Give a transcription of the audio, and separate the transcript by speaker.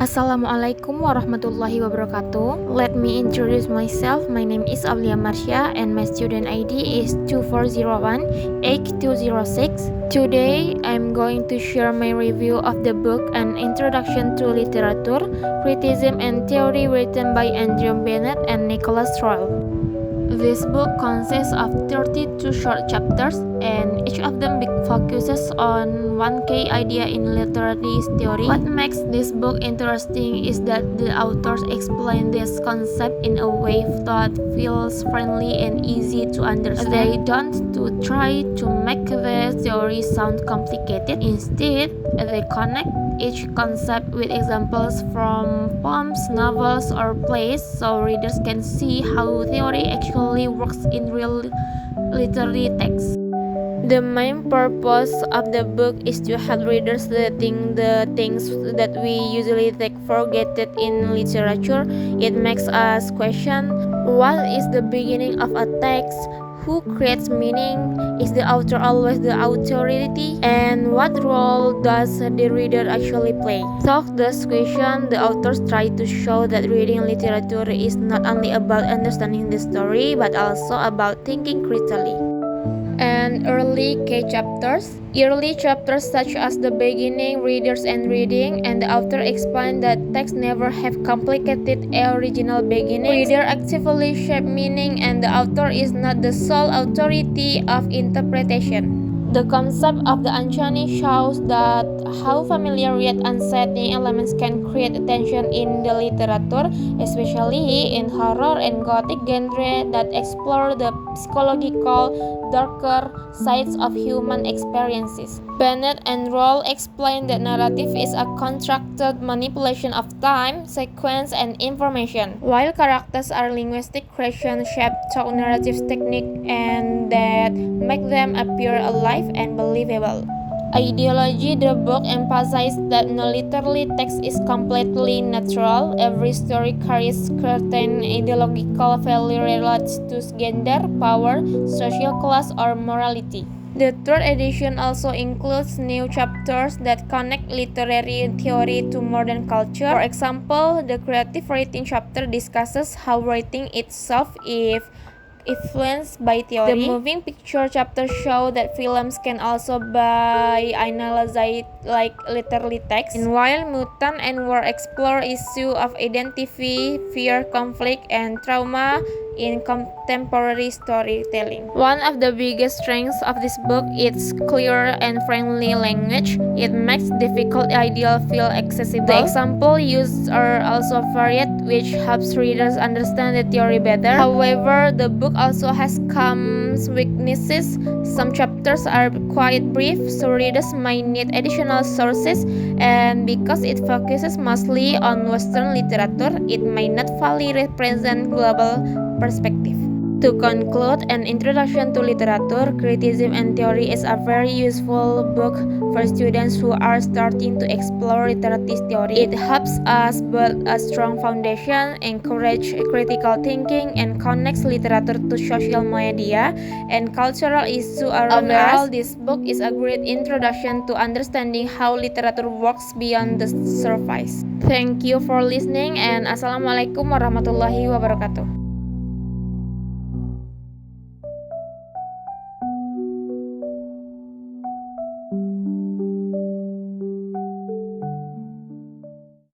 Speaker 1: Assalamualaikum warahmatullahi wabarakatuh. Let me introduce myself. My name is Aulia Marsha and my student ID is 24018206. Today, I'm going to share my review of the book An Introduction to Literature, Criticism and Theory written by Andrew Bennett and Nicholas Royle. This book consists of 32 short chapters, and each of them focuses on one key idea in literary theory. What makes this book interesting is that the authors explain this concept in a way that feels friendly and easy to understand. They don't try to make the theory sound complicated. Instead, they connect each concept with examples from poems, novels, or plays, so readers can see how theory actually works in real literary text. The main purpose of the book is to help readers think the things that we usually take for granted in literature. It makes us question, what is the beginning of a text? Who creates meaning? Is the author always the authority? And what role does the reader actually play? Solve this question, the authors try to show that reading literature is not only about understanding the story, but also about thinking critically. And early chapters such as the beginning, readers and reading, and the author explained that texts never have complicated original beginnings. Reader actively shape meaning, and the author is not the sole authority of interpretation. The concept of the uncanny shows that how familiar yet unsettling elements can create tension in the literature, especially in horror and gothic genre that explore the psychological, darker sides of human experiences. Bennett and Royle explain that narrative is a constructed manipulation of time, sequence, and information, while characters are linguistic creations shaped through narrative technique and that make them appear alive and believable. Ideology, the book emphasizes that no literary text is completely natural. Every story carries certain ideological value related to gender, power, social class, or morality. The third edition also includes new chapters that connect literary theory to modern culture. For example, the creative writing chapter discusses how writing itself is influenced by theory. The moving picture chapter show that films can also be analyzed like literary text. And while Mutant and War explore issue of identity, fear, conflict, and trauma in contemporary storytelling. One of the biggest strengths of this book is clear and friendly language. It makes difficult ideas feel accessible. The example used are also varied, which helps readers understand the theory better. However, the book also has some weaknesses. Some chapters are quite brief, so readers might need additional sources, and because it focuses mostly on Western literature, it may not fully represent global perspective. To conclude, An Introduction to Literature, Criticism and Theory is a very useful book for students who are starting to explore literary theory. It helps us build a strong foundation, encourage critical thinking, and connects literature to social media and cultural issues around us. Overall, this book is a great introduction to understanding how literature works beyond the surface. Thank you for listening, and Assalamualaikum warahmatullahi wabarakatuh.